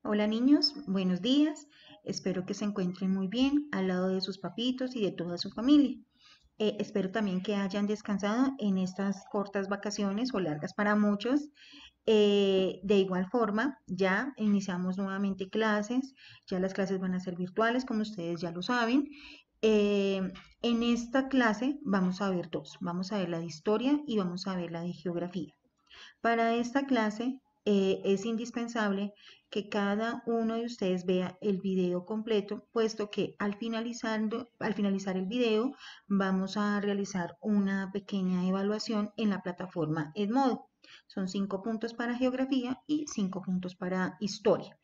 Hola niños, buenos días. Espero que se encuentren muy bien al lado de sus papitos y de toda su familia. Espero también que hayan descansado en estas cortas vacaciones o largas para muchos. De igual forma, ya iniciamos nuevamente clases. Ya las clases van a ser virtuales, como ustedes ya lo saben. Eh, en esta clase vamos a ver dos. Vamos a ver la de historia y vamos a ver la de geografía. Para esta clase es indispensable que cada uno de ustedes vea el video completo, puesto que al finalizar el video vamos a realizar una pequeña evaluación en la plataforma Edmodo. Son 5 puntos para geografía y 5 puntos para historia.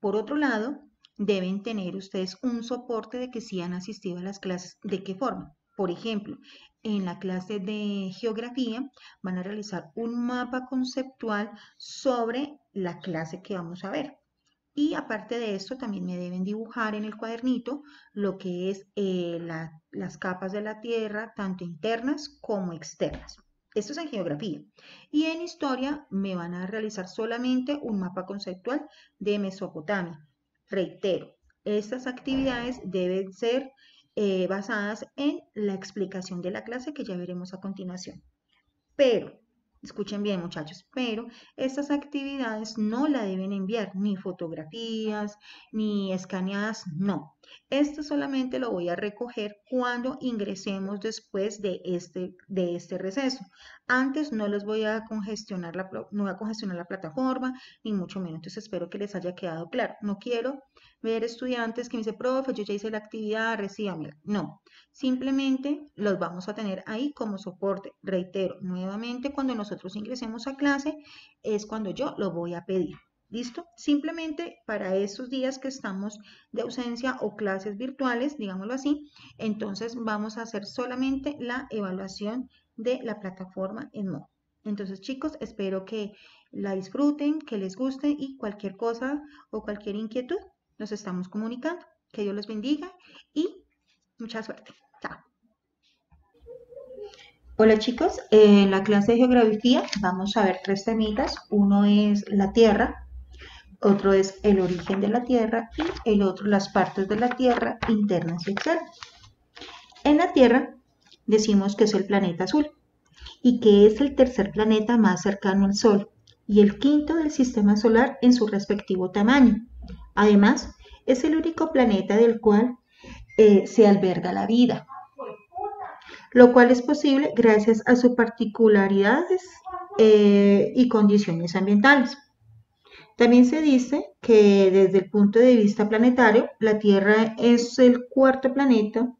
Por otro lado, deben tener ustedes un soporte de que sí han asistido a las clases. ¿De qué forma? Por ejemplo, en la clase de geografía van a realizar un mapa conceptual sobre la clase que vamos a ver. Y aparte de esto, también me deben dibujar en el cuadernito lo que es las capas de la Tierra, tanto internas como externas. Esto es en geografía. Y en historia me van a realizar solamente un mapa conceptual de Mesopotamia. Reitero, estas actividades deben ser basadas en la explicación de la clase que ya veremos a continuación. Pero, escuchen bien muchachos, pero estas actividades no la deben enviar ni fotografías, ni escaneadas, no. Esto solamente lo voy a recoger cuando ingresemos después de este receso. Antes no les voy a congestionar no voy a congestionar la plataforma, ni mucho menos. Entonces espero que les haya quedado claro. No quiero ver estudiantes que me dicen, profe, yo ya hice la actividad, recíbamela. No. Simplemente los vamos a tener ahí como soporte. Reitero, nuevamente cuando nosotros ingresemos a clase es cuando yo lo voy a pedir. ¿Listo? Simplemente para esos días que estamos de ausencia o clases virtuales, digámoslo así, entonces vamos a hacer solamente la evaluación de la plataforma Edmodo. Entonces, chicos, espero que la disfruten, que les guste y cualquier cosa o cualquier inquietud nos estamos comunicando. Que Dios los bendiga y mucha suerte. Chao. Hola chicos, en la clase de geografía vamos a ver tres temitas. Uno es la Tierra, otro es el origen de la Tierra y el otro las partes de la Tierra internas y externas. En la Tierra decimos que es el planeta azul y que es el tercer planeta más cercano al Sol y el quinto del sistema solar en su respectivo tamaño. Además, es el único planeta del cual se alberga la vida, lo cual es posible gracias a sus particularidades y condiciones ambientales. También se dice que desde el punto de vista planetario, la Tierra es el cuarto planeta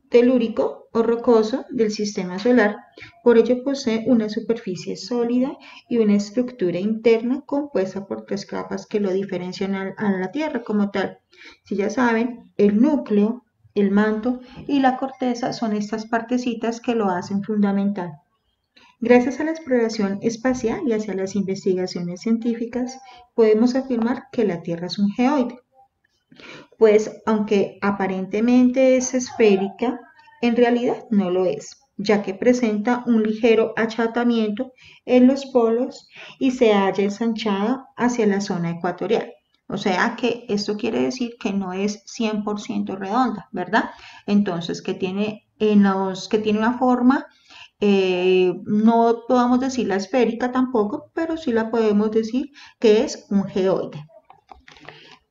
telúrico o rocoso del sistema solar, por ello posee una superficie sólida y una estructura interna compuesta por tres capas que lo diferencian a la Tierra como tal. Si ya saben, el núcleo, el manto y la corteza son estas partecitas que lo hacen fundamental. Gracias a la exploración espacial y hacia las investigaciones científicas, podemos afirmar que la Tierra es un geoide. Pues aunque aparentemente es esférica, en realidad no lo es, ya que presenta un ligero achatamiento en los polos y se halla ensanchada hacia la zona ecuatorial. O sea que esto quiere decir que no es 100% redonda, ¿verdad? Entonces que tiene una forma, no podemos decir la esférica tampoco, pero sí la podemos decir que es un geoide.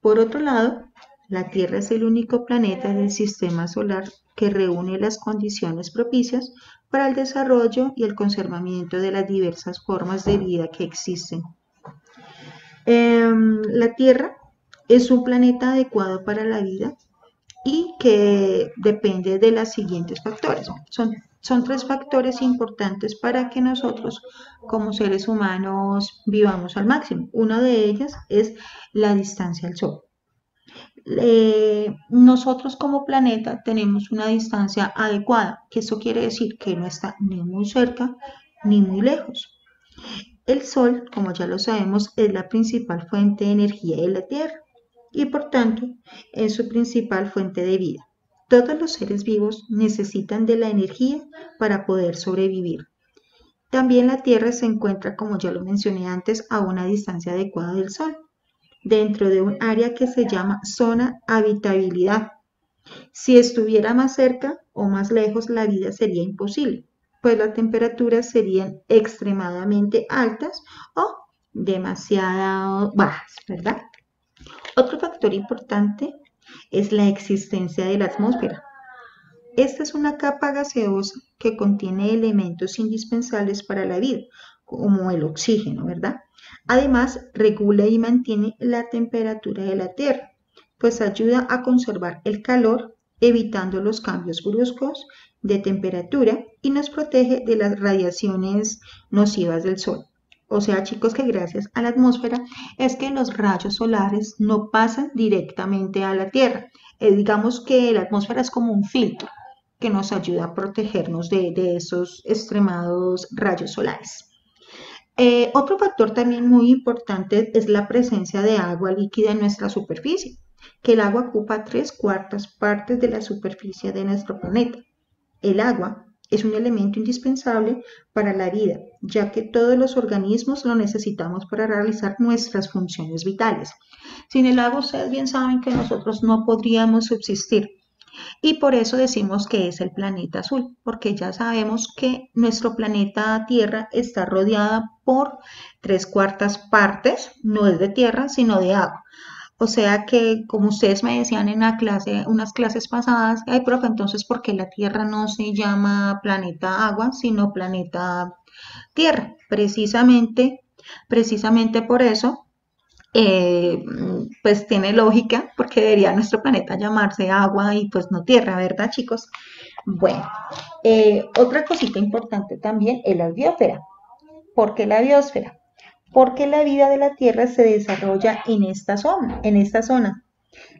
Por otro lado, la Tierra es el único planeta del sistema solar que reúne las condiciones propicias para el desarrollo y el conservamiento de las diversas formas de vida que existen. La Tierra es un planeta adecuado para la vida y que depende de los siguientes factores. Son tres factores importantes para que nosotros como seres humanos vivamos al máximo. Una de ellas es la distancia al Sol. Nosotros como planeta tenemos una distancia adecuada, que eso quiere decir que no está ni muy cerca ni muy lejos. El Sol, como ya lo sabemos, es la principal fuente de energía de la Tierra y por tanto es su principal fuente de vida. Todos los seres vivos necesitan de la energía para poder sobrevivir. También la Tierra se encuentra, como ya lo mencioné antes, a una distancia adecuada del Sol, dentro de un área que se llama zona habitabilidad. Si estuviera más cerca o más lejos, la vida sería imposible, pues las temperaturas serían extremadamente altas o demasiado bajas, ¿verdad? Otro factor importante es la existencia de la atmósfera. Esta es una capa gaseosa que contiene elementos indispensables para la vida, como el oxígeno, ¿verdad? Además, regula y mantiene la temperatura de la Tierra, pues ayuda a conservar el calor, evitando los cambios bruscos de temperatura y nos protege de las radiaciones nocivas del Sol. O sea, chicos, que gracias a la atmósfera es que los rayos solares no pasan directamente a la Tierra. Digamos que la atmósfera es como un filtro que nos ayuda a protegernos de esos extremados rayos solares. Otro factor también muy importante es la presencia de agua líquida en nuestra superficie, que el agua ocupa 3/4 partes de la superficie de nuestro planeta. El agua es un elemento indispensable para la vida, ya que todos los organismos lo necesitamos para realizar nuestras funciones vitales. Sin el agua, ustedes bien saben que nosotros no podríamos subsistir. Y por eso decimos que es el planeta azul, porque ya sabemos que nuestro planeta Tierra está rodeada por 3/4 partes, no es de tierra, sino de agua. O sea que, como ustedes me decían en la clase, unas clases pasadas, ay, profe, entonces, ¿por qué la Tierra no se llama planeta agua, sino planeta Tierra? Precisamente por eso pues tiene lógica porque debería nuestro planeta llamarse agua y pues no tierra, ¿verdad, chicos? Bueno, otra cosita importante también es la biosfera. ¿Por qué la biosfera? Porque la vida de la Tierra se desarrolla en esta zona.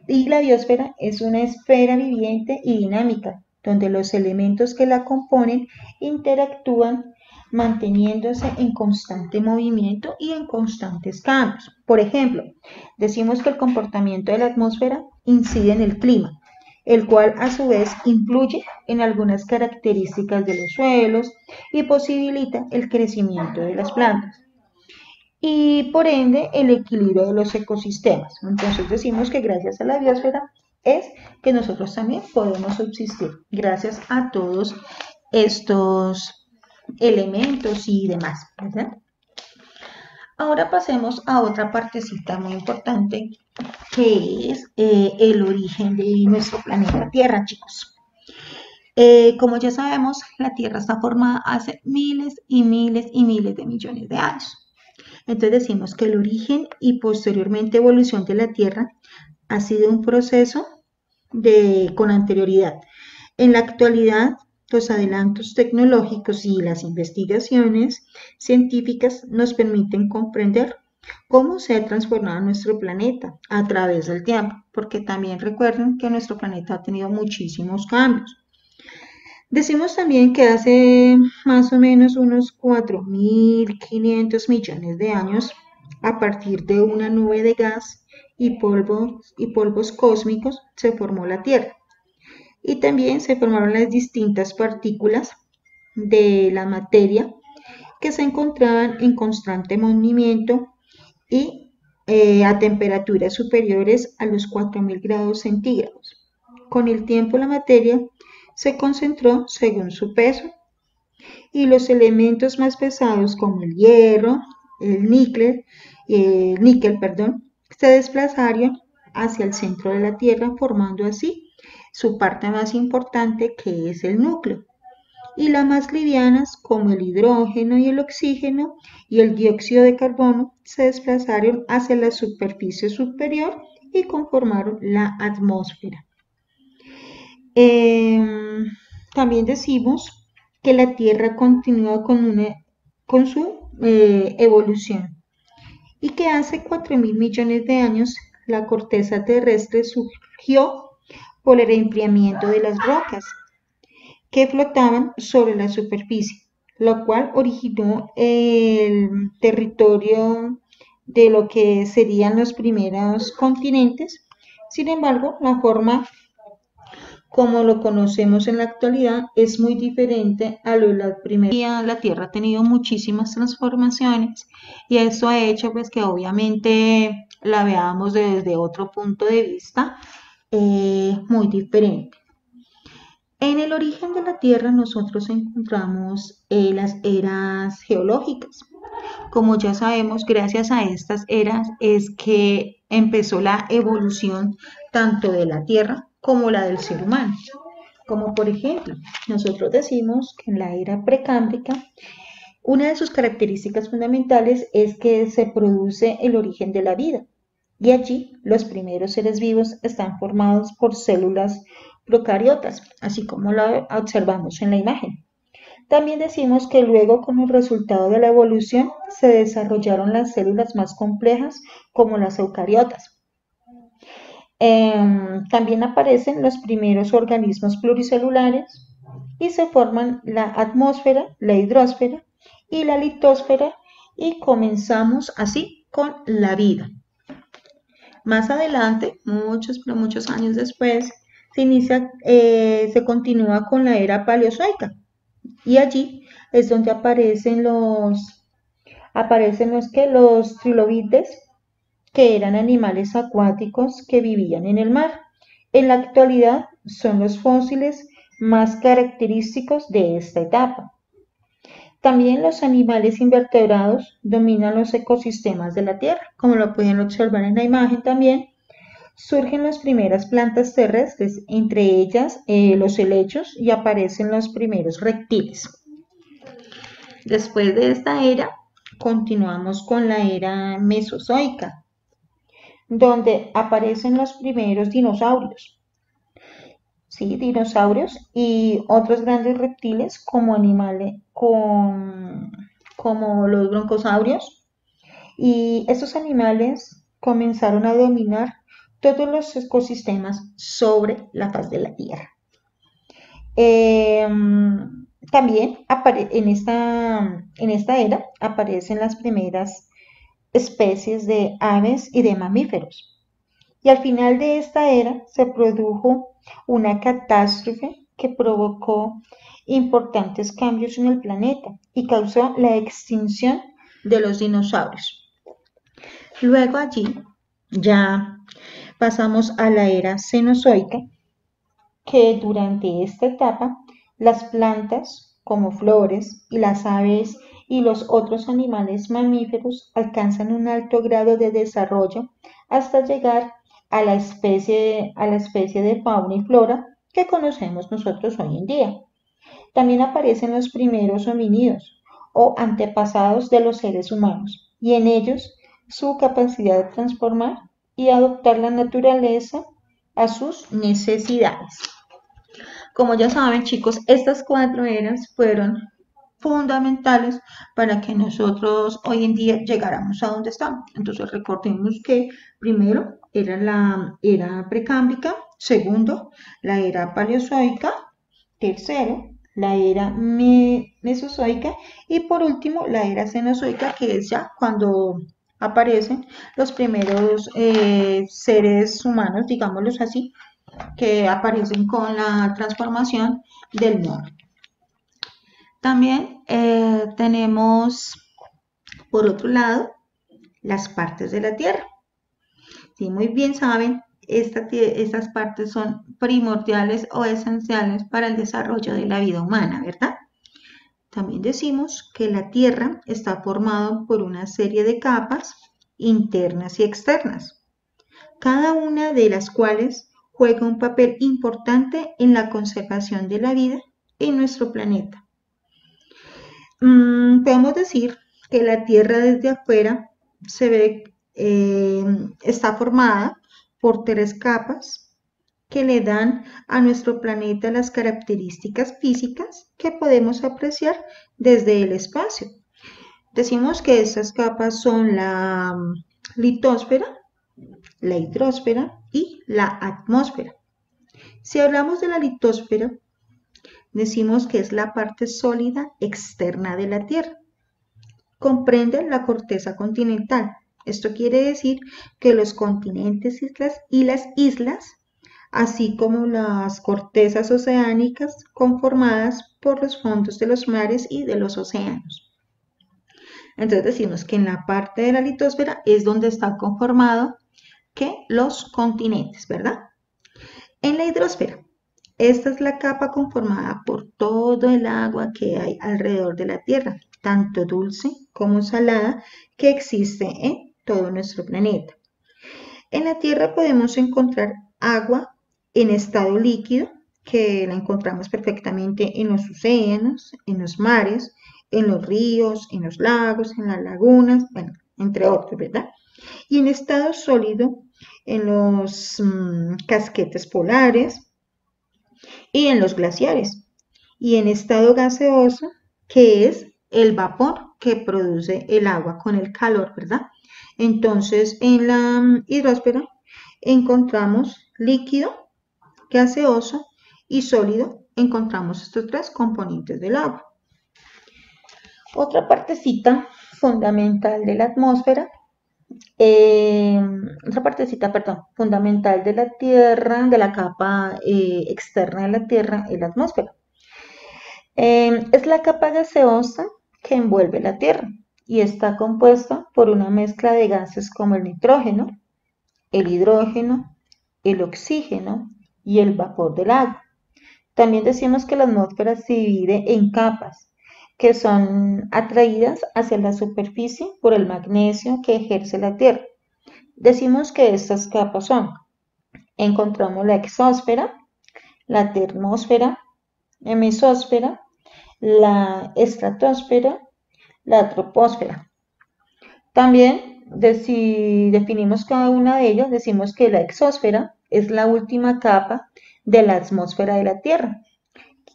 Y la biosfera es una esfera viviente y dinámica, donde los elementos que la componen interactúan manteniéndose en constante movimiento y en constantes cambios. Por ejemplo, decimos que el comportamiento de la atmósfera incide en el clima, el cual a su vez influye en algunas características de los suelos y posibilita el crecimiento de las plantas y por ende el equilibrio de los ecosistemas. Entonces decimos que gracias a la biosfera es que nosotros también podemos subsistir, gracias a todos estos elementos y demás, ¿verdad? Ahora pasemos a otra partecita muy importante, que es el origen de nuestro planeta Tierra, chicos. Como ya sabemos, la Tierra está formada hace miles y miles y miles de millones de años. Entonces decimos que el origen y posteriormente evolución de la Tierra ha sido un proceso con anterioridad. En la actualidad, los adelantos tecnológicos y las investigaciones científicas nos permiten comprender cómo se ha transformado nuestro planeta a través del tiempo, porque también recuerden que nuestro planeta ha tenido muchísimos cambios. Decimos también que hace más o menos unos 4.500 millones de años, a partir de una nube de gas y polvos cósmicos, se formó la Tierra. Y también se formaron las distintas partículas de la materia que se encontraban en constante movimiento y a temperaturas superiores a los 4.000 grados centígrados. Con el tiempo la materia se concentró según su peso y los elementos más pesados como el hierro, el níquel, se desplazaron hacia el centro de la Tierra formando así su parte más importante que es el núcleo y las más livianas como el hidrógeno y el oxígeno y el dióxido de carbono se desplazaron hacia la superficie superior y conformaron la atmósfera. También decimos que la Tierra continúa con su evolución y que hace 4.000 millones de años la corteza terrestre surgió por el enfriamiento de las rocas que flotaban sobre la superficie, lo cual originó el territorio de lo que serían los primeros continentes. Sin embargo, la forma como lo conocemos en la actualidad, es muy diferente a lo de la primera. La Tierra ha tenido muchísimas transformaciones y eso ha hecho pues que obviamente la veamos desde otro punto de vista muy diferente. En el origen de la Tierra nosotros encontramos las eras geológicas. Como ya sabemos, gracias a estas eras es que empezó la evolución tanto de la Tierra como la del ser humano. Como por ejemplo, nosotros decimos que en la era precámbrica, una de sus características fundamentales es que se produce el origen de la vida. Y allí los primeros seres vivos están formados por células procariotas, así como lo observamos en la imagen. También decimos que luego, con el resultado de la evolución, se desarrollaron las células más complejas como las eucariotas. También aparecen los primeros organismos pluricelulares y se forman la atmósfera, la hidrosfera y la litosfera y comenzamos así con la vida. Más adelante, muchos años después, se continúa con la era paleozoica y allí es donde aparecen los trilobites, que eran animales acuáticos que vivían en el mar. En la actualidad son los fósiles más característicos de esta etapa. También los animales invertebrados dominan los ecosistemas de la Tierra, como lo pueden observar en la imagen también. Surgen las primeras plantas terrestres, entre ellas los helechos, y aparecen los primeros reptiles. Después de esta era, continuamos con la era mesozoica, donde aparecen los primeros dinosaurios. ¿Sí? Dinosaurios y otros grandes reptiles como animales, como los broncosaurios. Y estos animales comenzaron a dominar todos los ecosistemas sobre la faz de la Tierra. También en esta era aparecen las primeras especies de aves y de mamíferos. Y al final de esta era se produjo una catástrofe que provocó importantes cambios en el planeta y causó la extinción de los dinosaurios. Luego allí ya pasamos a la era cenozoica, que durante esta etapa las plantas como flores y las aves y los otros animales mamíferos alcanzan un alto grado de desarrollo hasta llegar a la especie de fauna y flora que conocemos nosotros hoy en día. También aparecen los primeros homínidos o antepasados de los seres humanos y en ellos su capacidad de transformar y adaptar la naturaleza a sus necesidades. Como ya saben, chicos, estas 4 eras fueron fundamentales para que nosotros hoy en día llegáramos a donde estamos. Entonces recordemos que primero era la era precámbrica, segundo la era paleozoica, tercero la era mesozoica y por último la era cenozoica, que es ya cuando aparecen los primeros seres humanos, digámoslos así, que aparecen con la transformación del mono. También tenemos, por otro lado, las partes de la Tierra. Si muy bien saben, estas partes son primordiales o esenciales para el desarrollo de la vida humana, ¿verdad? También decimos que la Tierra está formada por una serie de capas internas y externas, cada una de las cuales juega un papel importante en la conservación de la vida en nuestro planeta. Podemos decir que la Tierra desde afuera está formada por 3 capas que le dan a nuestro planeta las características físicas que podemos apreciar desde el espacio. Decimos que estas capas son la litosfera, la hidrosfera y la atmósfera. Si hablamos de la litosfera, decimos que es la parte sólida externa de la Tierra. Comprende la corteza continental. Esto quiere decir que los continentes y las islas así como las cortezas oceánicas conformadas por los fondos de los mares y de los océanos. Entonces decimos que en la parte de la litosfera es donde está conformado que los continentes, ¿verdad? En la hidrosfera, esta es la capa conformada por todo el agua que hay alrededor de la Tierra, tanto dulce como salada, que existe en todo nuestro planeta. En la Tierra podemos encontrar agua en estado líquido, que la encontramos perfectamente en los océanos, en los mares, en los ríos, en los lagos, en las lagunas, bueno, entre otros, ¿verdad? Y en estado sólido, en los casquetes polares y en los glaciares. Y en estado gaseoso, que es el vapor que produce el agua con el calor, ¿verdad? Entonces, en la hidrosfera encontramos líquido, gaseoso y sólido. Encontramos estos tres componentes del agua. Otra partecita fundamental de la atmósfera, fundamental de la Tierra, de la capa externa de la Tierra, es la atmósfera. Es la capa gaseosa que envuelve la Tierra y está compuesta por una mezcla de gases como el nitrógeno, el hidrógeno, el oxígeno y el vapor del agua. También decimos que la atmósfera se divide en capas que son atraídas hacia la superficie por el magnesio que ejerce la Tierra. Decimos que estas capas son, encontramos la exósfera, la termósfera, la mesósfera, la estratosfera, la troposfera. También, si definimos cada una de ellas, decimos que la exósfera es la última capa de la atmósfera de la Tierra,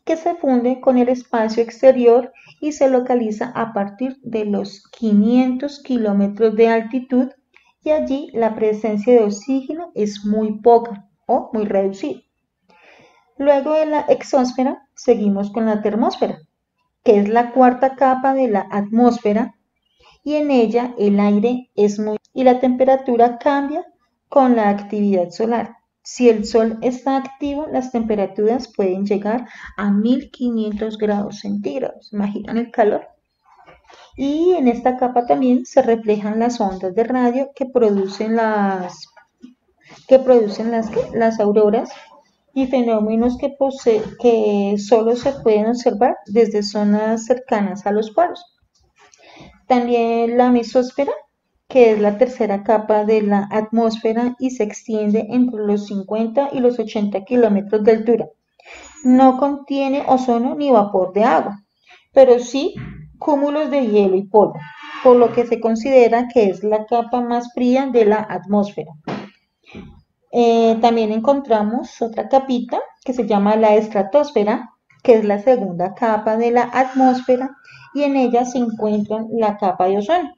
que se funde con el espacio exterior y se localiza a partir de los 500 kilómetros de altitud, y allí la presencia de oxígeno es muy poca o muy reducida. Luego de la exósfera seguimos con la termósfera, que es la cuarta capa de la atmósfera, y en ella el aire es muy y la temperatura cambia con la actividad solar. Si el sol está activo, las temperaturas pueden llegar a 1500 grados centígrados. ¿Imaginan el calor? Y en esta capa también se reflejan las ondas de radio que producen las auroras, y fenómenos que solo se pueden observar desde zonas cercanas a los polos. También la mesósfera, que es la tercera capa de la atmósfera y se extiende entre los 50 y los 80 kilómetros de altura. No contiene ozono ni vapor de agua, pero sí cúmulos de hielo y polvo, por lo que se considera que es la capa más fría de la atmósfera. También encontramos otra capita que se llama la estratosfera, que es la segunda capa de la atmósfera, y en ella se encuentra la capa de ozono.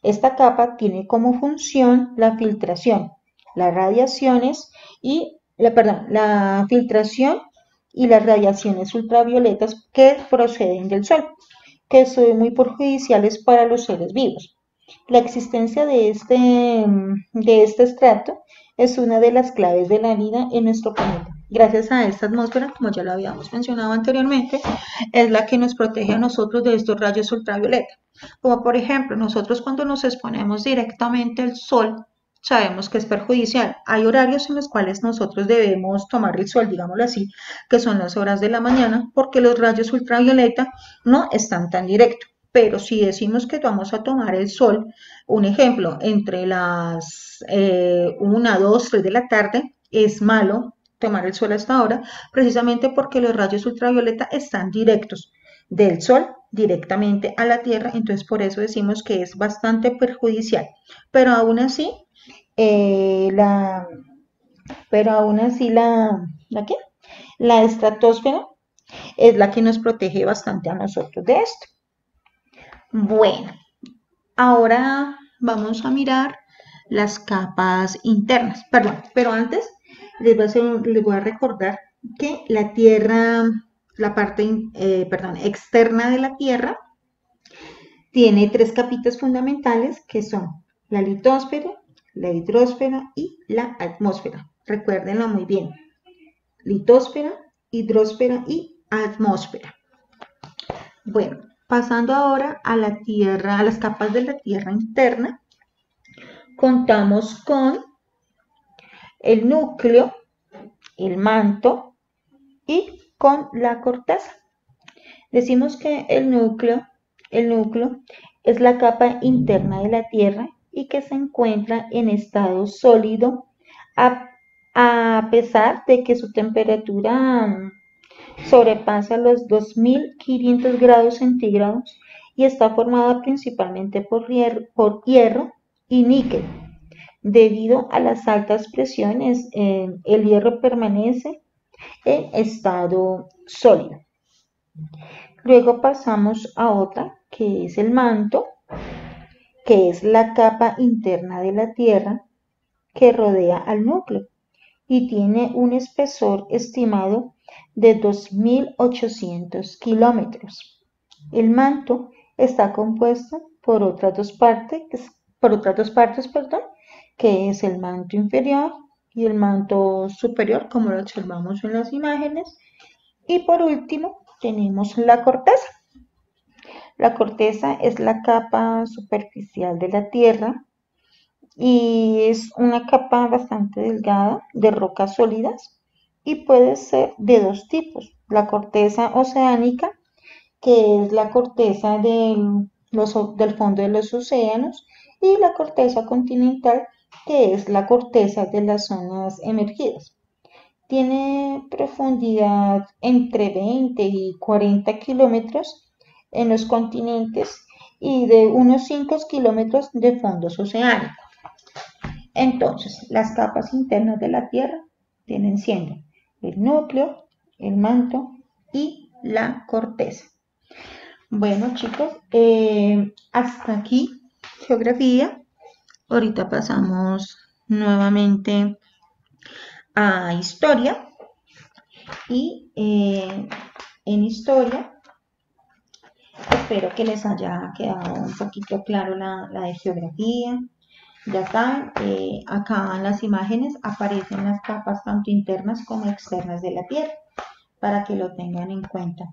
Esta capa tiene como función la filtración, las radiaciones la filtración y las radiaciones ultravioletas que proceden del Sol, que son muy perjudiciales para los seres vivos. La existencia de este estrato es una de las claves de la vida en nuestro planeta. Gracias a esta atmósfera, como ya lo habíamos mencionado anteriormente, es la que nos protege a nosotros de estos rayos ultravioleta. Como por ejemplo, nosotros cuando nos exponemos directamente al sol, sabemos que es perjudicial. Hay horarios en los cuales nosotros debemos tomar el sol, digámoslo así, que son las horas de la mañana, porque los rayos ultravioleta no están tan directos. Pero si decimos que vamos a tomar el sol, un ejemplo, entre las 1, 2, 3 de la tarde, es malo tomar el sol hasta ahora, precisamente porque los rayos ultravioleta están directos del sol directamente a la Tierra, entonces por eso decimos que es bastante perjudicial. Pero aún así, la estratosfera es la que nos protege bastante a nosotros de esto. Bueno, ahora vamos a mirar las capas internas. Perdón, pero antes les voy a recordar que la Tierra, la parte externa de la Tierra, tiene tres capitas fundamentales que son la litosfera, la hidrosfera y la atmósfera. Recuérdenlo muy bien. litosfera, hidrosfera y atmósfera. Bueno, pasando ahora a la Tierra, a las capas de la Tierra interna, contamos con el núcleo, el manto y con la corteza. Decimos que el núcleo es la capa interna de la Tierra y que se encuentra en estado sólido a, a pesar de que su temperatura sobrepasa los 2500 grados centígrados y está formada principalmente por hierro y níquel. Debido a las altas presiones, el hierro permanece en estado sólido. Luego pasamos a otra, que es el manto, que es la capa interna de la Tierra que rodea al núcleo y tiene un espesor estimado de 2.800 kilómetros. El manto está compuesto por otras dos partes, que es el manto inferior y el manto superior, como lo observamos en las imágenes. Y por último, tenemos la corteza. La corteza es la capa superficial de la Tierra y es una capa bastante delgada de rocas sólidas y puede ser de dos tipos. La corteza oceánica, que es la corteza del fondo de los océanos, y la corteza continental, que es la corteza de las zonas emergidas. Tiene profundidad entre 20 y 40 kilómetros en los continentes y de unos 5 kilómetros de fondos oceánicos. Entonces, las capas internas de la Tierra vienen siendo el núcleo, el manto y la corteza. Bueno, chicos, hasta aquí geografía. Ahorita pasamos nuevamente a historia y en historia espero que les haya quedado un poquito claro la de geografía. Ya saben, acá en las imágenes aparecen las capas tanto internas como externas de la Tierra, para que lo tengan en cuenta.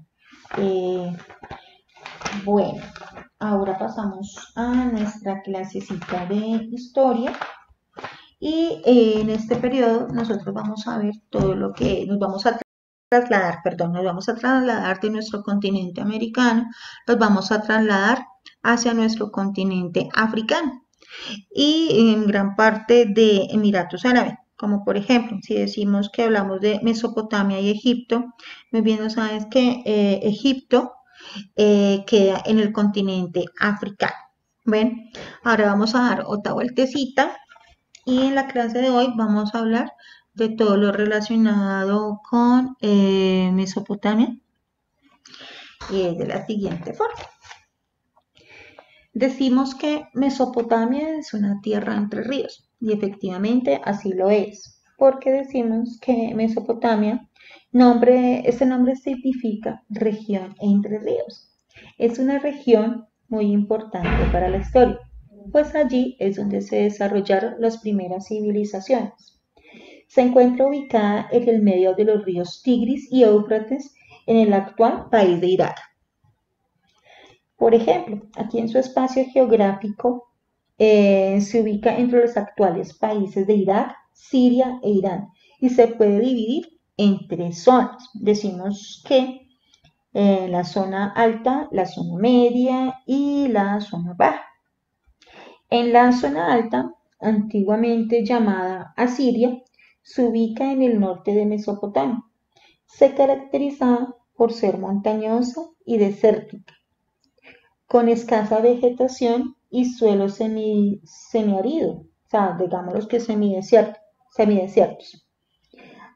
Bueno, ahora pasamos a nuestra clasecita de historia. Y en este periodo nosotros vamos a ver todo lo que nos vamos a trasladar de nuestro continente americano, nos vamos a trasladar hacia nuestro continente africano y en gran parte de Emiratos Árabes, como por ejemplo, si decimos que hablamos de Mesopotamia y Egipto, muy bien no sabes que Egipto queda en el continente africano. Bueno, ahora vamos a dar otra vueltecita y en la clase de hoy vamos a hablar de todo lo relacionado con Mesopotamia y es de la siguiente forma. Decimos que Mesopotamia es una tierra entre ríos y efectivamente así lo es, porque decimos que Mesopotamia, este nombre significa región entre ríos. Es una región muy importante para la historia, pues allí es donde se desarrollaron las primeras civilizaciones. Se encuentra ubicada en el medio de los ríos Tigris y Éufrates en el actual país de Irak. Por ejemplo, aquí en su espacio geográfico se ubica entre los actuales países de Irak, Siria e Irán y se puede dividir en tres zonas. Decimos que la zona alta, la zona media y la zona baja. En la zona alta, antiguamente llamada Asiria, se ubica en el norte de Mesopotamia. Se caracteriza por ser montañosa y desértica, con escasa vegetación y suelo semiárido, o sea, digámoslo que semidesiertos,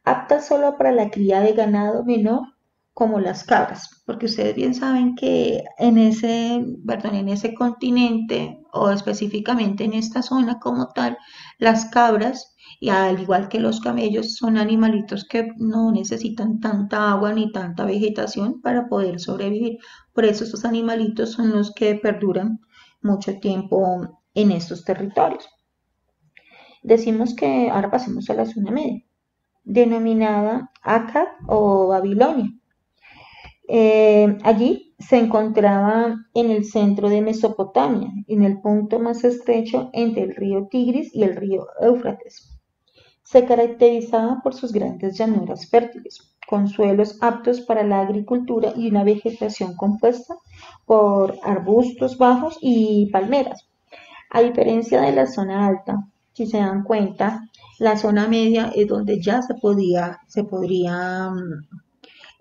apta solo para la cría de ganado menor como las cabras, porque ustedes bien saben que en ese continente o específicamente en esta zona como tal, las cabras y al igual que los camellos son animalitos que no necesitan tanta agua ni tanta vegetación para poder sobrevivir. Por eso estos animalitos son los que perduran mucho tiempo en estos territorios. Decimos que ahora pasemos a la zona media. denominada Akkad o Babilonia. Allí se encontraba en el centro de Mesopotamia, en el punto más estrecho entre el río Tigris y el río Éufrates. Se caracterizaba por sus grandes llanuras fértiles, con suelos aptos para la agricultura y una vegetación compuesta por arbustos bajos y palmeras. A diferencia de la zona alta, si se dan cuenta, la zona media es donde ya se podría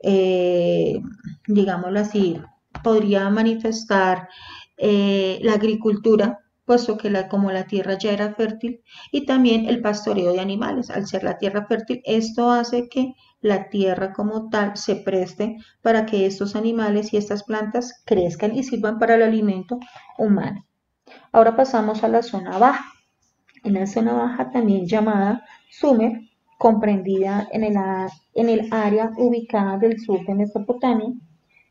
eh, digámoslo así, podría manifestar la agricultura, puesto que como la tierra ya era fértil, y también el pastoreo de animales. Al ser la tierra fértil, esto hace que la tierra como tal se preste para que estos animales y estas plantas crezcan y sirvan para el alimento humano. Ahora pasamos a la zona baja. En la zona baja, también llamada Sumer, comprendida en el área ubicada del sur de Mesopotamia,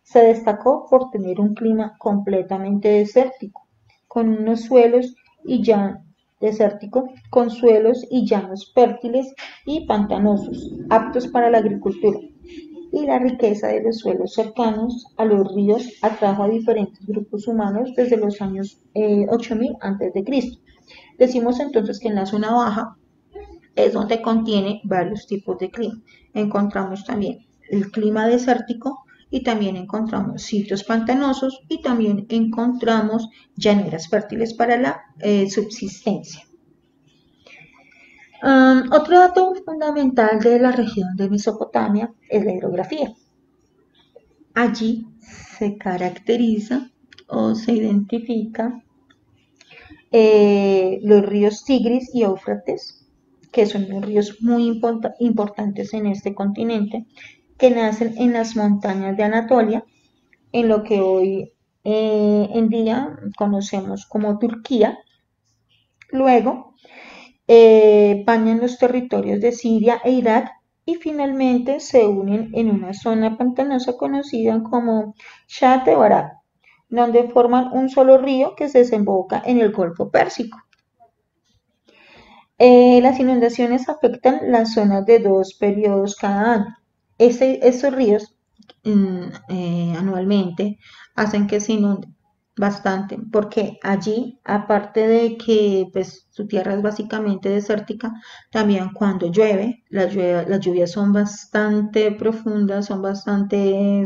se destacó por tener un clima completamente desértico, con unos suelos y llanos desértico, con suelos y llanos fértiles y pantanosos, aptos para la agricultura. Y la riqueza de los suelos cercanos a los ríos atrajo a diferentes grupos humanos desde los años 8000 a.C. Decimos entonces que en la zona baja es donde contiene varios tipos de clima. Encontramos también el clima desértico y también encontramos sitios pantanosos y también encontramos llanuras fértiles para la subsistencia. Otro dato fundamental de la región de Mesopotamia es la hidrografía. Allí se caracteriza o se identifica los ríos Tigris y Éufrates, que son unos ríos muy importantes en este continente, que nacen en las montañas de Anatolia, en lo que hoy en día conocemos como Turquía. Luego bañan los territorios de Siria e Irak y finalmente se unen en una zona pantanosa conocida como Shah de Barak, donde forman un solo río que se desemboca en el Golfo Pérsico. Las inundaciones afectan las zonas de dos periodos cada año. Estos ríos anualmente hacen que se inunde bastante, porque allí, aparte de que pues, su tierra es básicamente desértica, también cuando llueve, las lluvias son bastante profundas, son bastante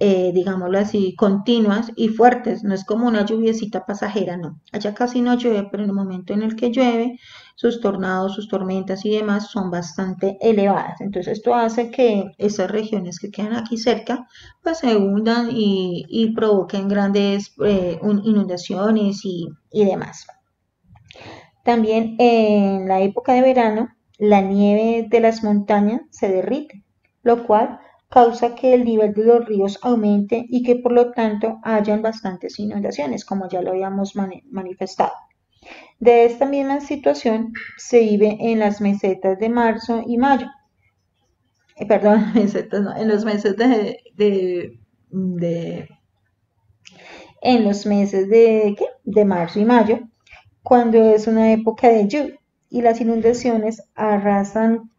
digámoslo así, continuas y fuertes, no es como una lluviecita pasajera, no. Allá casi no llueve, pero en el momento en el que llueve, sus tornados, sus tormentas y demás son bastante elevadas. Entonces esto hace que esas regiones que quedan aquí cerca, pues se hundan y provoquen grandes inundaciones y demás. También en la época de verano, la nieve de las montañas se derrite, lo cual causa que el nivel de los ríos aumente y que por lo tanto hayan bastantes inundaciones, como ya lo habíamos manifestado. De esta misma situación se vive en las mesetas de marzo y mayo. Perdón, mesetas no, en los meses de en los meses ¿qué? De marzo y mayo, cuando es una época de lluvia y las inundaciones arrastran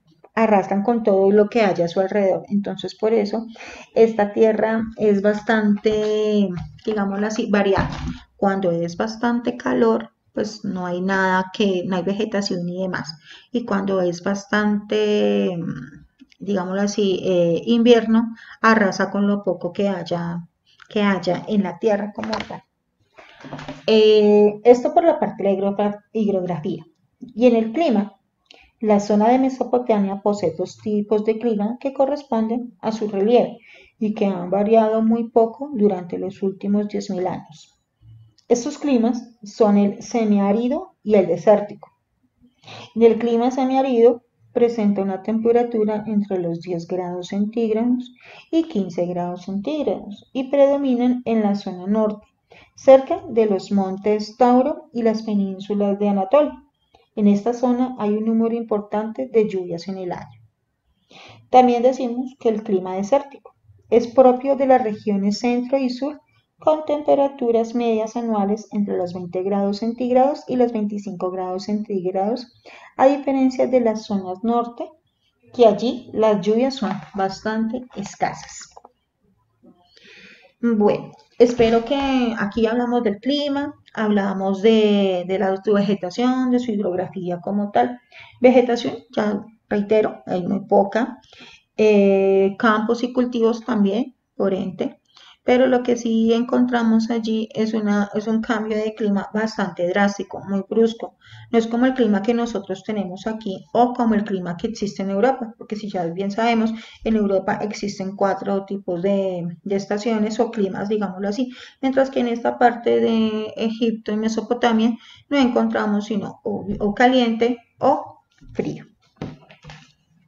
con todo lo que haya a su alrededor. Entonces, por eso, esta tierra es bastante, digámoslo así, variada. Cuando es bastante calor, pues no hay nada no hay vegetación ni demás. Y cuando es bastante, digámoslo así, invierno, arrasa con lo poco que haya en la tierra como tal. Esto por la parte de la hidrografía. Y en el clima, la zona de Mesopotamia posee dos tipos de clima que corresponden a su relieve y que han variado muy poco durante los últimos 10.000 años. Estos climas son el semiárido y el desértico. En el clima semiárido presenta una temperatura entre los 10 grados centígrados y 15 grados centígrados y predominan en la zona norte, cerca de los montes Tauro y las penínsulas de Anatolia. En esta zona hay un número importante de lluvias en el año. También decimos que el clima desértico es propio de las regiones centro y sur con temperaturas medias anuales entre los 20 grados centígrados y los 25 grados centígrados, a diferencia de las zonas norte que allí las lluvias son bastante escasas. Bueno, espero que aquí hablamos del clima, hablamos de la vegetación, de su hidrografía como tal. Vegetación, ya reitero, hay muy poca. Campos y cultivos también, por ende. Pero lo que sí encontramos allí es un cambio de clima bastante drástico, muy brusco. No es como el clima que nosotros tenemos aquí o como el clima que existe en Europa, porque si ya bien sabemos, en Europa existen cuatro tipos de estaciones o climas, digámoslo así, mientras que en esta parte de Egipto y Mesopotamia no encontramos sino o caliente o frío.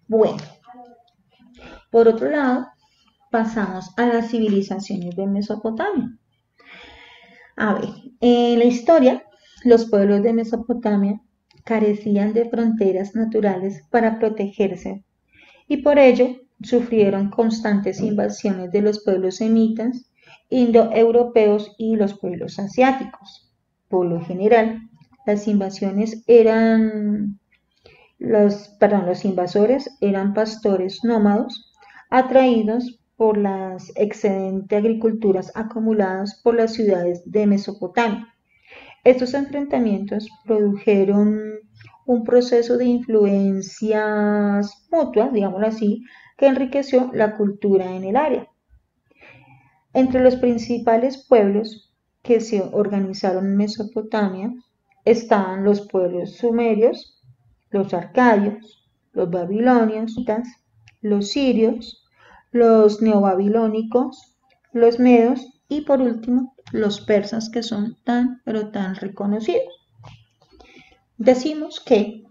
Bueno, por otro lado, pasamos a las civilizaciones de Mesopotamia. A ver, en la historia, los pueblos de Mesopotamia carecían de fronteras naturales para protegerse y por ello sufrieron constantes invasiones de los pueblos semitas, indoeuropeos y los pueblos asiáticos. Por lo general, las invasiones eran los invasores eran pastores nómados atraídos por las excedentes agriculturas acumuladas por las ciudades de Mesopotamia. Estos enfrentamientos produjeron un proceso de influencias mutuas, digámoslo así, que enriqueció la cultura en el área. Entre los principales pueblos que se organizaron en Mesopotamia estaban los pueblos sumerios, los arcadios, los babilonios, los sirios, los neobabilónicos, los medos y por último los persas que son tan pero tan reconocidos. Decimos que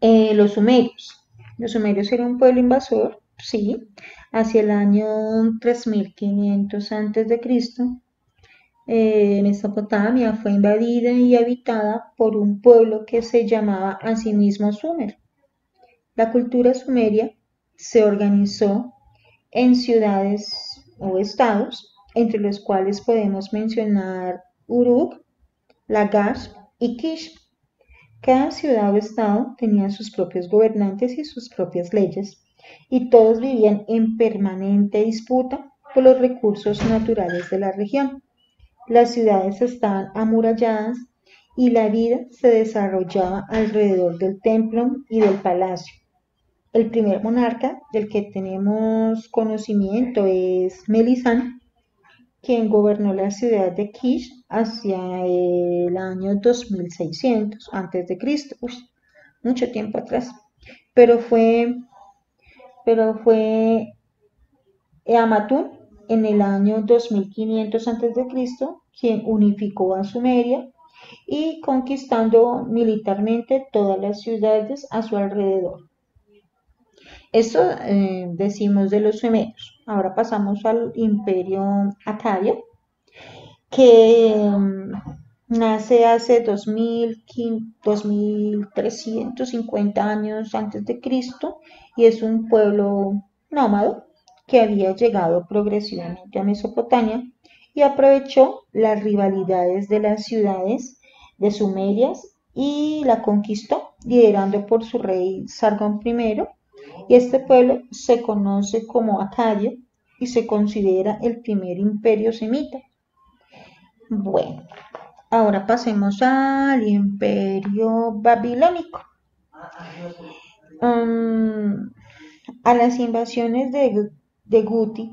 los sumerios eran un pueblo invasor, sí, hacia el año 3500 a.C. Mesopotamia fue invadida y habitada por un pueblo que se llamaba a sí mismo Sumer. La cultura sumeria se organizó en ciudades o estados, entre los cuales podemos mencionar Uruk, Lagash y Kish. Cada ciudad o estado tenía sus propios gobernantes y sus propias leyes, y todos vivían en permanente disputa por los recursos naturales de la región. Las ciudades estaban amuralladas y la vida se desarrollaba alrededor del templo y del palacio. El primer monarca del que tenemos conocimiento es Melisán, quien gobernó la ciudad de Kish hacia el año 2600 a.C., mucho tiempo atrás. Pero fue Amatún en el año 2500 a.C. quien unificó a Sumeria y conquistando militarmente todas las ciudades a su alrededor. Esto decimos de los sumerios. Ahora pasamos al imperio acadio, que nace hace 2350 años antes de Cristo y es un pueblo nómada que había llegado progresivamente a Mesopotamia y aprovechó las rivalidades de las ciudades de Sumerias y la conquistó, liderando por su rey Sargón I, y este pueblo se conoce como Acadio y se considera el primer imperio semita. Bueno, ahora pasemos al imperio babilónico. A las invasiones de Guti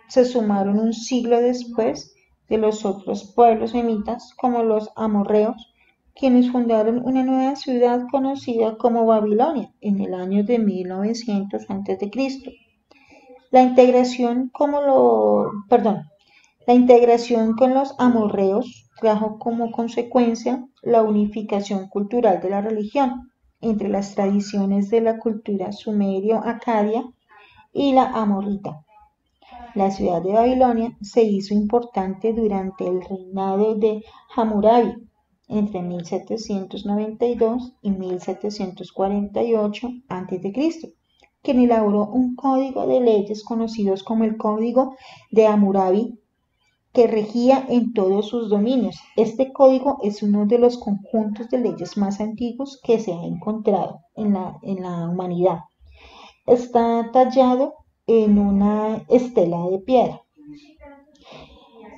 se sumaron un siglo después de los otros pueblos semitas como los amorreos, quienes fundaron una nueva ciudad conocida como Babilonia en el año de 1900 a.C. La integración la integración con los amorreos trajo como consecuencia la unificación cultural de la religión entre las tradiciones de la cultura sumerio-acadia y la amorrita. La ciudad de Babilonia se hizo importante durante el reinado de Hammurabi entre 1792 y 1748 a.C., quien elaboró un código de leyes conocidos como el Código de Hammurabi, que regía en todos sus dominios. Este código es uno de los conjuntos de leyes más antiguos que se ha encontrado en la humanidad. está tallado en una estela de piedra.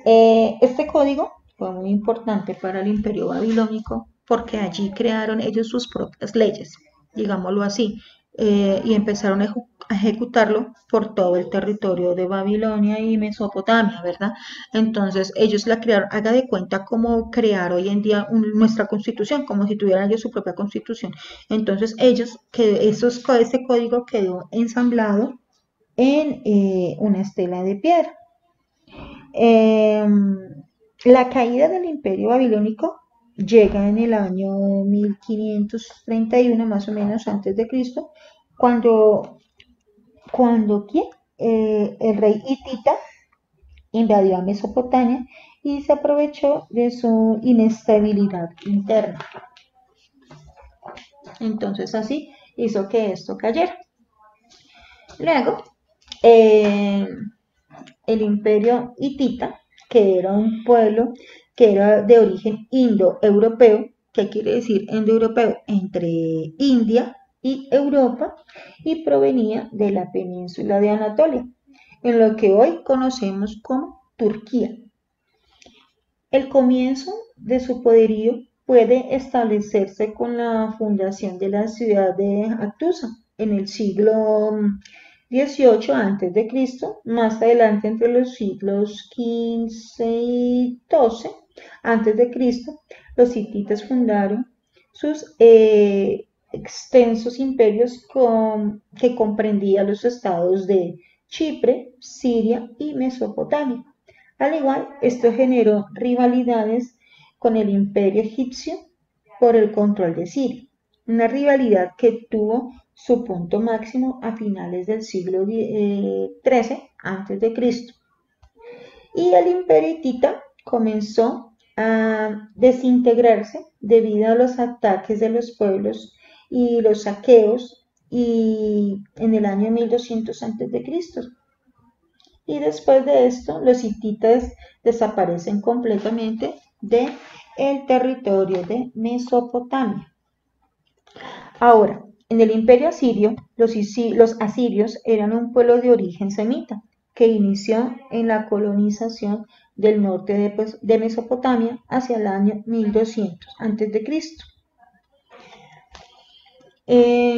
Este código fue muy importante para el imperio babilónico porque allí crearon ellos sus propias leyes, digámoslo así, y empezaron a ejecutarlo por todo el territorio de Babilonia y Mesopotamia, ¿verdad? Entonces ellos la crearon, haga de cuenta como crear hoy en día nuestra constitución, como si tuvieran ellos su propia constitución. Entonces ellos, ese código quedó ensamblado en una estela de piedra. Eh, la caída del imperio babilónico llega en el año 1531, más o menos antes de Cristo, cuando, cuando ¿quién? El rey hitita invadió a Mesopotamia y se aprovechó de su inestabilidad interna. Entonces así hizo que esto cayera. Luego, eh, el imperio hitita, que era un pueblo que era de origen indoeuropeo, que quiere decir indoeuropeo entre India y Europa, y provenía de la península de Anatolia, en lo que hoy conocemos como Turquía. El comienzo de su poderío puede establecerse con la fundación de la ciudad de Hattusa en el siglo XVIII a.C., más adelante entre los siglos XV y XII a.C., los hititas fundaron sus extensos imperios que comprendían los estados de Chipre, Siria y Mesopotamia. Al igual, esto generó rivalidades con el imperio egipcio por el control de Siria, una rivalidad que tuvo su punto máximo a finales del siglo XIII a.C. Y el imperio hitita comenzó a desintegrarse debido a los ataques de los pueblos y los saqueos y en el año 1200 a.C. Y después de esto, los hititas desaparecen completamente del territorio de Mesopotamia. Ahora, en el imperio asirio, los asirios eran un pueblo de origen semita que inició en la colonización del norte de Mesopotamia hacia el año 1200 a.C.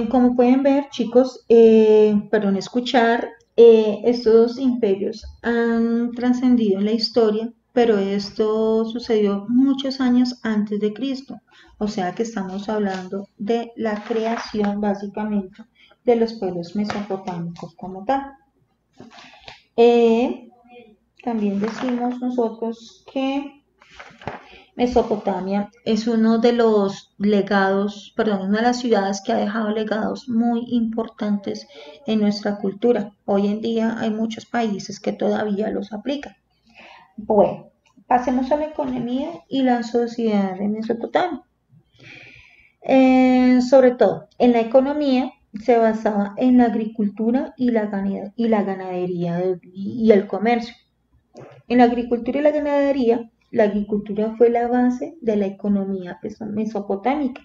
Como pueden ver, chicos, escuchar, estos imperios han trascendido en la historia, pero esto sucedió muchos años antes de Cristo. O sea que estamos hablando de la creación, básicamente, de los pueblos mesopotámicos como tal. Eh, También decimos nosotros que Mesopotamia es uno de los legados, perdón, una de las ciudades que ha dejado legados muy importantes en nuestra cultura. Hoy en día hay muchos países que todavía los aplican. Bueno, pasemos a la economía y la sociedad de Mesopotamia. Sobre todo, en la economía se basaba en la agricultura y la ganadería y el comercio. En la agricultura y la agricultura fue la base de la economía mesopotámica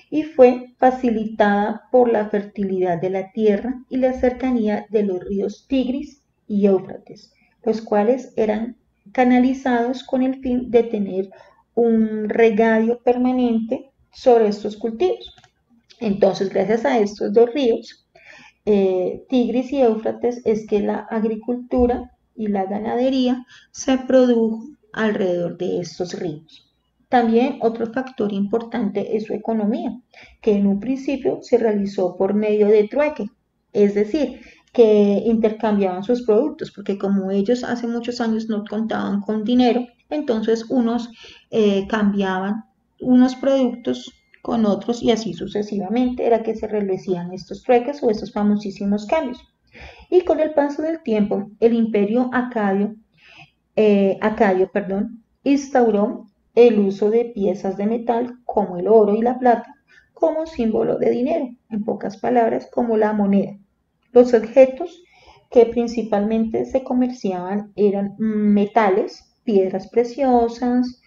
y fue facilitada por la fertilidad de la tierra y la cercanía de los ríos Tigris y Éufrates, los cuales eran canalizados con el fin de tener un regadío permanente sobre estos cultivos. Entonces, gracias a estos dos ríos, Tigris y Éufrates, es que la agricultura y la ganadería se produjo alrededor de estos ríos. También otro factor importante es su economía, que en un principio se realizó por medio de trueque, es decir, que intercambiaban sus productos, porque como ellos hace muchos años no contaban con dinero, entonces unos cambiaban unos productos con otros y así sucesivamente era que se realizan estos trueques o estos famosísimos cambios. Y con el paso del tiempo, el imperio Acadio, instauró el uso de piezas de metal como el oro y la plata como símbolo de dinero, en pocas palabras, como la moneda. Los objetos que principalmente se comerciaban eran metales, piedras preciosas,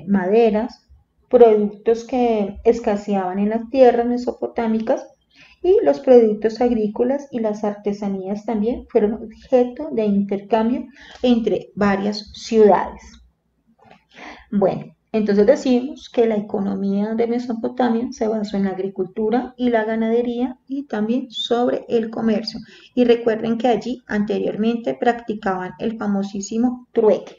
maderas, productos que escaseaban en las tierras mesopotámicas y los productos agrícolas y las artesanías también fueron objeto de intercambio entre varias ciudades. Bueno, entonces decimos que la economía de Mesopotamia se basó en la agricultura y la ganadería y también sobre el comercio. Y recuerden que allí anteriormente practicaban el famosísimo trueque.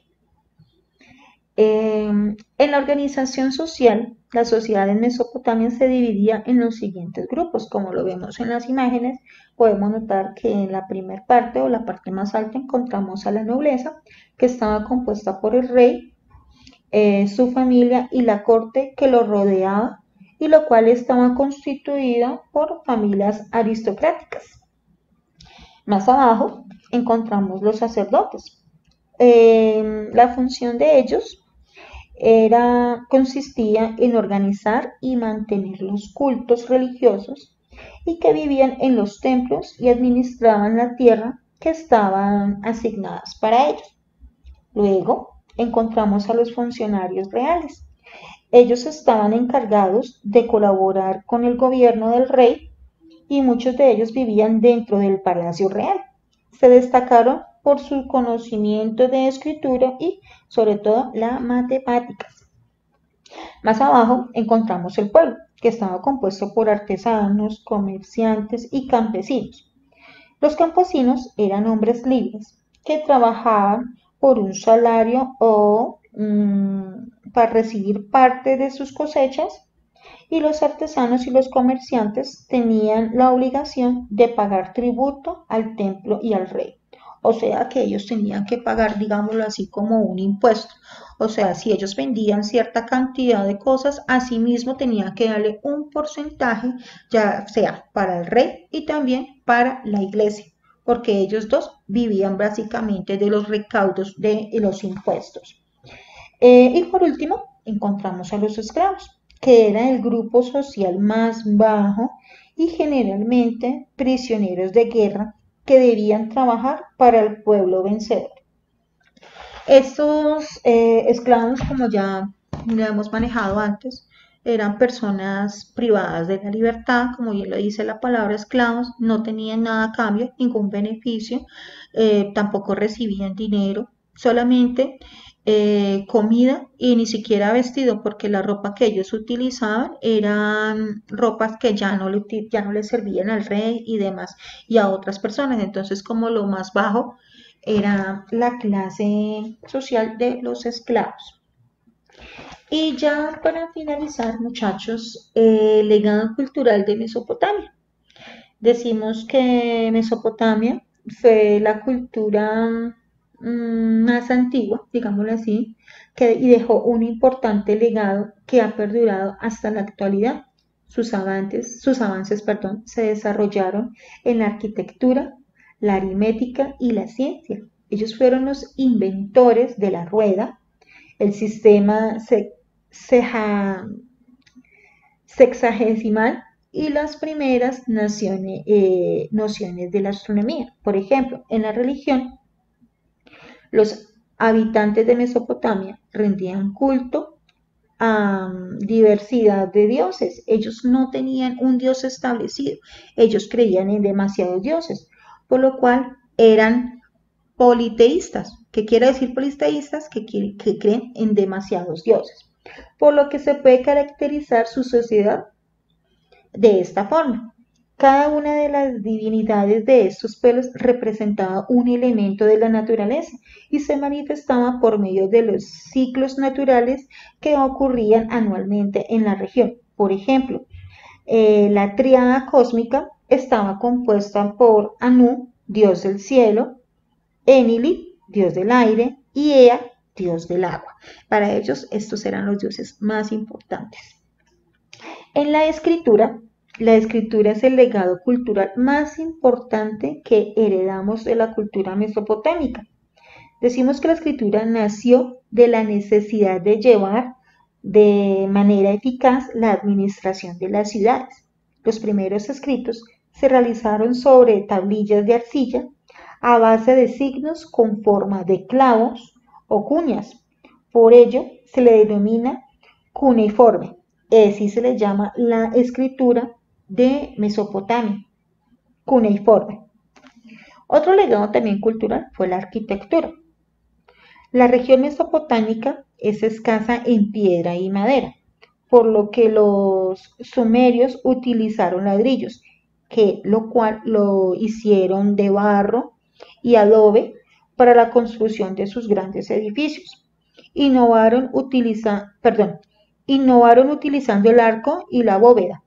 En la organización social, la sociedad en Mesopotamia se dividía en los siguientes grupos. Como lo vemos en las imágenes, podemos notar que en la primera parte o la parte más alta encontramos a la nobleza, que estaba compuesta por el rey, su familia y la corte que lo rodeaba, y lo cual estaba constituida por familias aristocráticas. Más abajo encontramos los sacerdotes. La función de ellos consistía en organizar y mantener los cultos religiosos y que vivían en los templos y administraban la tierra que estaban asignadas para ellos. Luego encontramos a los funcionarios reales. Ellos estaban encargados de colaborar con el gobierno del rey y muchos de ellos vivían dentro del palacio real. Se destacaron por su conocimiento de escritura y sobre todo la matemáticas. Más abajo encontramos el pueblo, que estaba compuesto por artesanos, comerciantes y campesinos. Los campesinos eran hombres libres que trabajaban por un salario o para recibir parte de sus cosechas, y los artesanos y los comerciantes tenían la obligación de pagar tributo al templo y al rey. O sea que ellos tenían que pagar, digámoslo así, como un impuesto. O sea, si ellos vendían cierta cantidad de cosas, asimismo tenían que darle un porcentaje, ya sea para el rey y también para la iglesia, porque ellos dos vivían básicamente de los recaudos de los impuestos. Y por último, encontramos a los esclavos, que era el grupo social más bajo y generalmente prisioneros de guerra que debían trabajar para el pueblo vencedor. Estos esclavos, como ya lo hemos manejado antes, eran personas privadas de la libertad, como bien lo dice la palabra esclavos, no tenían nada a cambio, ningún beneficio, tampoco recibían dinero, solamente comida y ni siquiera vestido, porque la ropa que ellos utilizaban eran ropas que ya no le servían al rey y demás, y a otras personas. Entonces, como lo más bajo era la clase social de los esclavos. Y ya para finalizar, muchachos, el legado cultural de Mesopotamia. Decimos que Mesopotamia fue la cultura más antigua, digámoslo así, y dejó un importante legado que ha perdurado hasta la actualidad. Sus avances, se desarrollaron en la arquitectura, la aritmética y la ciencia. Ellos fueron los inventores de la rueda, el sistema sexagesimal y las primeras nociones de la astronomía. Por ejemplo, en la religión, los habitantes de Mesopotamia rendían culto a diversidad de dioses. Ellos no tenían un dios establecido, ellos creían en demasiados dioses, por lo cual eran politeístas. ¿Qué quiere decir politeístas? Que creen en demasiados dioses, por lo que se puede caracterizar su sociedad de esta forma. Cada una de las divinidades de estos pueblos representaba un elemento de la naturaleza y se manifestaba por medio de los ciclos naturales que ocurrían anualmente en la región. Por ejemplo, la tríada cósmica estaba compuesta por Anu, dios del cielo, Enlil, dios del aire, y Ea, dios del agua. Para ellos, estos eran los dioses más importantes. En la escritura es el legado cultural más importante que heredamos de la cultura mesopotámica. Decimos que la escritura nació de la necesidad de llevar de manera eficaz la administración de las ciudades. Los primeros escritos se realizaron sobre tablillas de arcilla a base de signos con forma de clavos o cuñas. Por ello se le denomina cuneiforme. Así se le llama la escritura de Mesopotamia, cuneiforme. Otro legado también cultural fue la arquitectura. La región mesopotámica es escasa en piedra y madera, por lo que los sumerios utilizaron ladrillos, lo cual lo hicieron de barro y adobe para la construcción de sus grandes edificios. Innovaron utilizando el arco y la bóveda.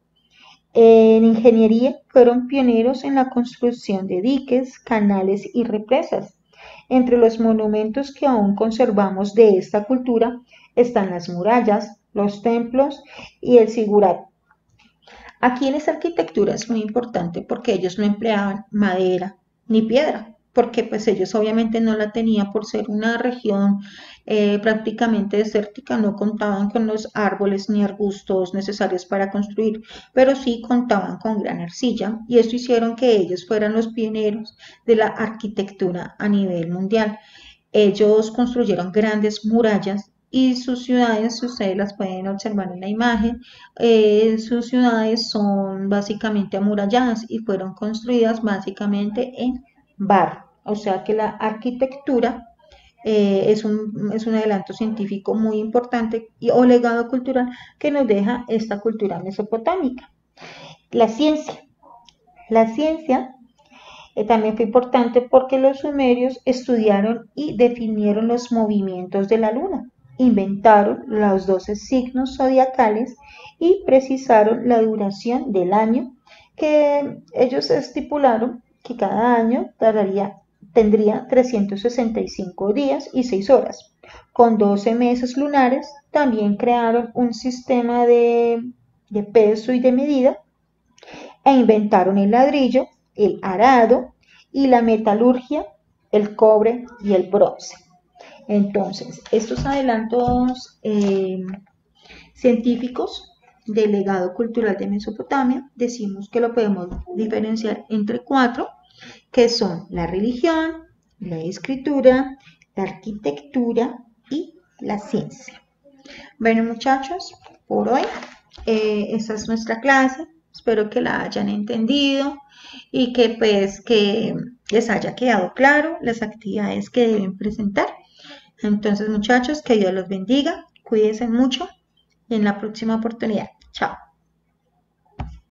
En ingeniería fueron pioneros en la construcción de diques, canales y represas. Entre los monumentos que aún conservamos de esta cultura están las murallas, los templos y el zigurat. Aquí en esta arquitectura es muy importante porque ellos no empleaban madera ni piedra, porque pues ellos obviamente no la tenían por ser una región prácticamente desértica, no contaban con los árboles ni arbustos necesarios para construir, pero sí contaban con gran arcilla y esto hicieron que ellos fueran los pioneros de la arquitectura a nivel mundial. Ellos construyeron grandes murallas y sus ciudades, si ustedes las pueden observar en la imagen, sus ciudades son básicamente amuralladas y fueron construidas básicamente en barro. O sea que la arquitectura es un adelanto científico muy importante o legado cultural que nos deja esta cultura mesopotámica. La ciencia. La ciencia también fue importante porque los sumerios estudiaron y definieron los movimientos de la luna, inventaron los 12 signos zodiacales y precisaron la duración del año, que ellos estipularon que cada año tendría 365 días y 6 horas. Con 12 meses lunares también crearon un sistema de peso y de medida e inventaron el ladrillo, el arado y la metalurgia, el cobre y el bronce. Entonces, estos adelantos científicos del legado cultural de Mesopotamia, decimos que lo podemos diferenciar entre 4, que son la religión, la escritura, la arquitectura y la ciencia. Bueno, muchachos, por hoy esta es nuestra clase. Espero que la hayan entendido y que pues que les haya quedado claro las actividades que deben presentar. Entonces, muchachos, que Dios los bendiga, cuídense mucho y en la próxima oportunidad. Chao.